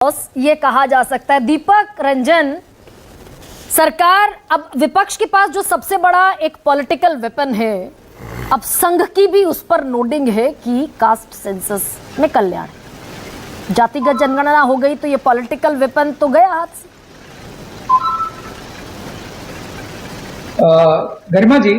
Loss ये कहा जा सकता है। दीपक रंजन, सरकार, अब विपक्ष के पास जो सबसे बड़ा एक पॉलिटिकल वेपन है, अब संघ की भी उस पर नोडिंग है कि कास्ट सेंसस में कल्याण, जातिगत जनगणना हो गई तो ये पॉलिटिकल वेपन तो गया हाथ से। गरिमा जी,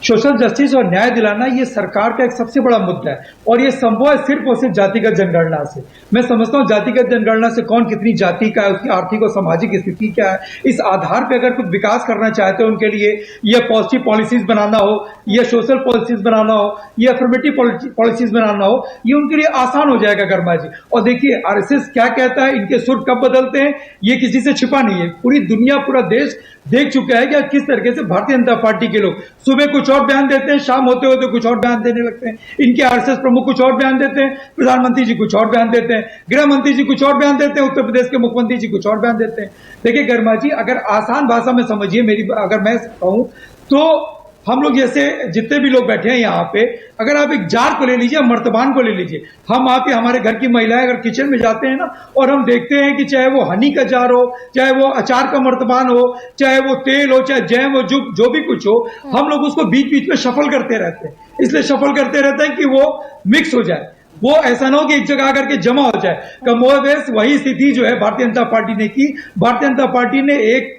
सोशल जस्टिस और न्याय दिलाना ये सरकार का एक सबसे बड़ा मुद्दा है और ये संभव है सिर्फ और सिर्फ जातिगत जनगणना से। मैं समझता हूँ जातिगत जनगणना से कौन कितनी जाति का है, उसकी आर्थिक और सामाजिक स्थिति क्या है, इस आधार पर अगर कुछ विकास करना चाहते हैं उनके लिए, ये पॉजिटिव पॉलिसीज बनाना हो, ये सोशल पॉलिसीज बनाना हो, ये अफर्मेटिव पॉलिसीज बनाना हो, ये उनके लिए आसान हो जाएगा गर्मा जी। और देखिए आरएसएस क्या कहता है, इनके सुर कब बदलते हैं ये किसी से छिपा नहीं है। पूरी दुनिया, पूरा देश देख चुका है कि किस तरीके से भारतीय जनता पार्टी के लोग सुबह कुछ और बयान देते हैं, शाम होते होते कुछ और बयान देने लगते हैं। इनके आरएसएस प्रमुख कुछ और बयान देते हैं, प्रधानमंत्री जी कुछ और बयान देते हैं, गृह मंत्री जी कुछ और बयान देते हैं, उत्तर प्रदेश के मुख्यमंत्री जी कुछ और बयान देते हैं। देखिए गर्मा जी, अगर आसान भाषा में समझिए मेरी, अगर मैं कहूं तो हम लोग जैसे जितने भी लोग बैठे हैं यहाँ पे, अगर आप एक जार को ले लीजिए, मर्तबान को ले लीजिए, हम आपके हमारे घर की महिलाएं अगर किचन में जाते हैं ना और हम देखते हैं कि चाहे वो हनी का जार हो, चाहे वो अचार का मर्तबान हो, चाहे वो तेल हो, चाहे जैम हो, जो भी कुछ हो, हम लोग उसको बीच बीच में शफल करते रहते हैं। इसलिए शफल करते रहते हैं कि वो मिक्स हो जाए, वो ऐसा ना हो कि एक जगह आकर के जमा हो जाए। कमोबेश वही स्थिति जो है भारतीय जनता पार्टी ने की। भारतीय जनता पार्टी ने एक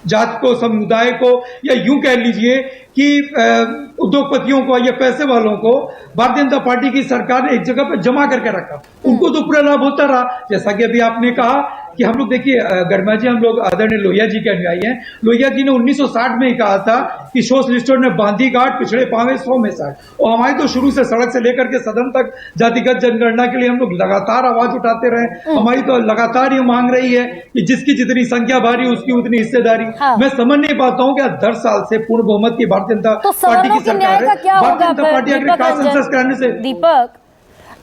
जात को, समुदाय को, या यूं कह लीजिए कि उद्योगपतियों को या पैसे वालों को भारतीय जनता पार्टी की सरकार ने एक जगह पर जमा करके रखा। उनको तो पूरा लाभ होता रहा। जैसा कि अभी आपने कहा कि हम लोग देखिए गर्मा जी, हम लोग आदरणीय लोहिया जी के अनुयायी हैं। लोहिया जी ने 1960 में ही कहा था कि सोशलिस्टों ने बांधी गांठ, पिछड़े पावे 100 में 60। और हमारी तो शुरू से सड़क से लेकर के सदन तक जातिगत जनगणना के लिए हम लोग लगातार आवाज उठाते रहे। हमारी तो लगातार ये मांग रही है कि जिसकी जितनी संख्या भारी उसकी उतनी हिस्सेदारी। मैं समझ नहीं पाता हूँ कि 10 साल से पूर्ण बहुमत की भारतीय जनता पार्टी की सरकार है, भारतीय जनता पार्टी अगर कास्ट सेंसस कराने से। दीपक,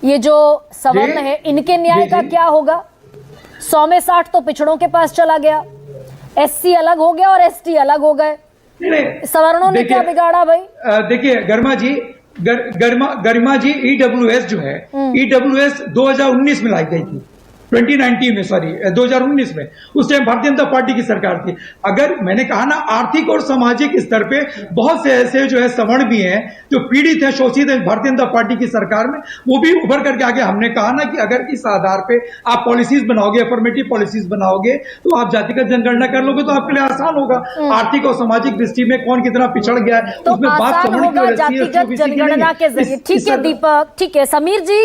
ये जो सवर्ण है, इनके न्याय का क्या होगा? 100 में 60 तो पिछड़ों के पास चला गया, एससी अलग हो गया और एसटी अलग हो गए। सवर्णों ने क्या बिगाड़ा भाई? देखिए गर्मा जी, गरिमा जी, ईडब्ल्यूएस जो है, ईडब्ल्यूएस 2019 में लाई गई थी, 2019 में, सॉरी 2019 में। उस टाइम भारतीय जनता पार्टी की सरकार थी। अगर मैंने कहा ना, आर्थिक और सामाजिक स्तर पे बहुत से ऐसे जो है सवर्ण भी हैं जो पीड़ित है, शोषित है भारतीय जनता पार्टी की सरकार में, वो भी उभर करके आगे। हमने कहा ना कि अगर इस आधार पे आप पॉलिसीज बनाओगे, अफर्मेटिव पॉलिसीज बनाओगे, तो आप जातिगत जनगणना कर लोगे तो आपके लिए आसान होगा। आर्थिक और सामाजिक दृष्टि में कौन कितना पिछड़ गया है, तो उसमें बात समझने की जातिगत जनगणना के जरिए। ठीक है दीपक, ठीक है। समीर जी,